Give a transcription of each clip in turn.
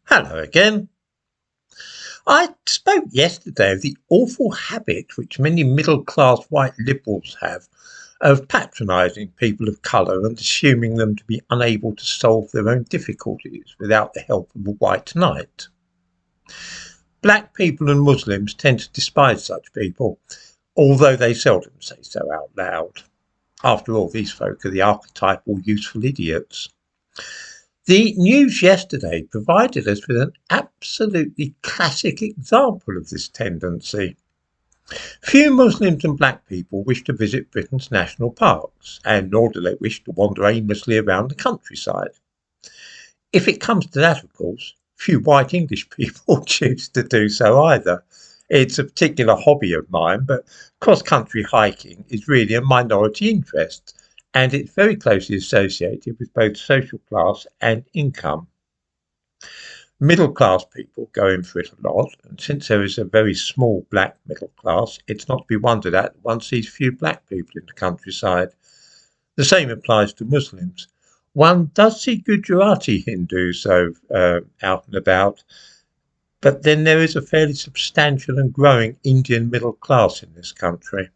Hello again. I spoke yesterday of the awful habit which many middle-class white liberals have of patronising people of colour and assuming them to be unable to solve their own difficulties without the help of a white knight. Black people and Muslims tend to despise such people, although they seldom say so out loud. After all, these folk are the archetypal useful idiots. The news yesterday provided us with an absolutely classic example of this tendency. Few Muslims and black people wish to visit Britain's national parks, and nor do they wish to wander aimlessly around the countryside. If it comes to that, of course, few white English people choose to do so either. It's a particular hobby of mine, but cross-country hiking is really a minority interest, and it's very closely associated with both social class and income. Middle class people go in for it a lot, and since there is a very small black middle class, it's not to be wondered at that one sees few black people in the countryside. The same applies to Muslims. One does see Gujarati Hindus, though, out and about, but then there is a fairly substantial and growing Indian middle class in this country.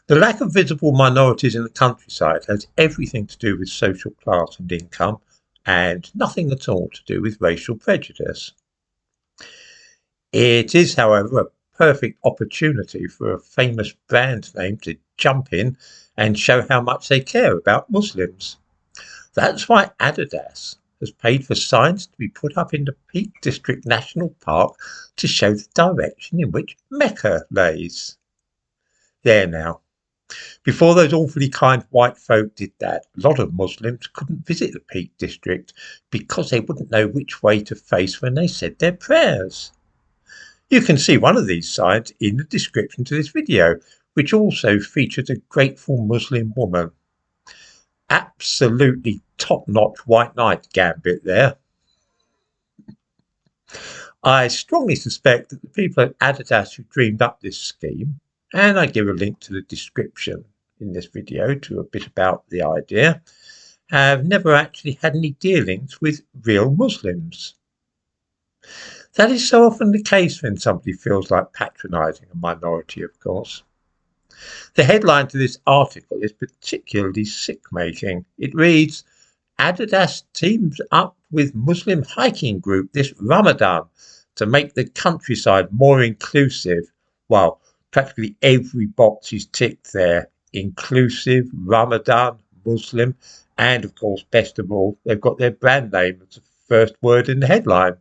The lack of visible minorities in the countryside has everything to do with social class and income, and nothing at all to do with racial prejudice. It is, however, a perfect opportunity for a famous brand name to jump in and show how much they care about Muslims. That's why Adidas has paid for signs to be put up in the Peak District National Park to show the direction in which Mecca lays. There now. Before those awfully kind white folk did that, a lot of Muslims couldn't visit the Peak District because they wouldn't know which way to face when they said their prayers. You can see one of these signs in the description to this video, which also features a grateful Muslim woman. Absolutely top-notch white knight gambit there. I strongly suspect that the people at Adidas who dreamed up this scheme, and I give a link to the description in this video to a bit about the idea, have never actually had any dealings with real Muslims. That is so often the case when somebody feels like patronising a minority, of course. The headline to this article is particularly sick-making. It reads, Adidas teams up with Muslim hiking group this Ramadan to make the countryside more inclusive. Well, practically every box is ticked there. Inclusive, Ramadan, Muslim, and of course, best of all, they've got their brand name as the first word in the headline.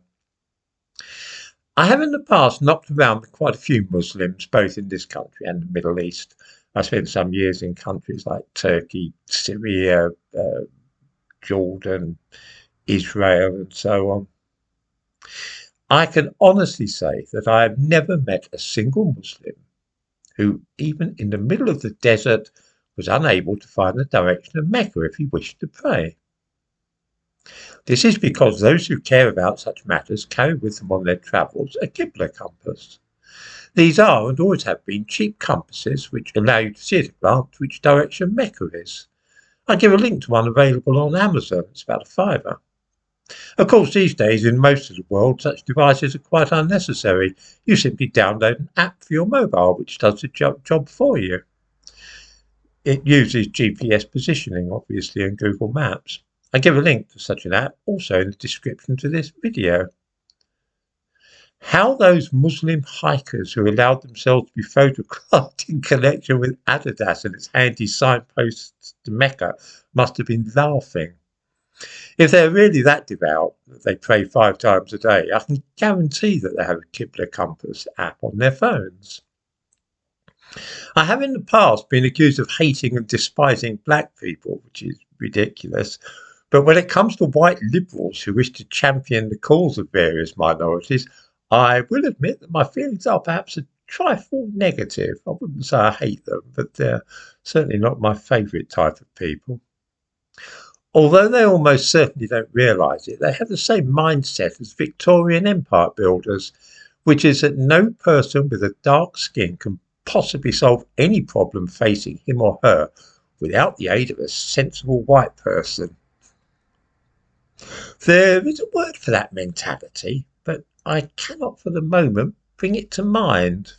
I have in the past knocked around with quite a few Muslims, both in this country and the Middle East. I spent some years in countries like Turkey, Syria, Jordan, Israel, and so on. I can honestly say that I have never met a single Muslim who, even in the middle of the desert, was unable to find the direction of Mecca if he wished to pray. This is because those who care about such matters carry with them on their travels a Qibla compass. These are, and always have been, cheap compasses which allow you to see at a glance which direction Mecca is. I give a link to one available on Amazon. It's about £5. Of course, these days, in most of the world, such devices are quite unnecessary. You simply download an app for your mobile which does the job for you. It uses GPS positioning, obviously, and Google Maps. I give a link to such an app also in the description to this video. How those Muslim hikers who allowed themselves to be photographed in connection with Adidas and its handy signposts to Mecca must have been laughing. If they're really that devout that they pray 5 times a day, I can guarantee that they have a Qibla compass app on their phones. I have in the past been accused of hating and despising black people, which is ridiculous. But when it comes to white liberals who wish to champion the cause of various minorities, I will admit that my feelings are perhaps a trifle negative. I wouldn't say I hate them, but they're certainly not my favourite type of people. Although they almost certainly don't realise it, they have the same mindset as Victorian empire builders, which is that no person with a dark skin can possibly solve any problem facing him or her without the aid of a sensible white person. There is a word for that mentality, but I cannot for the moment bring it to mind.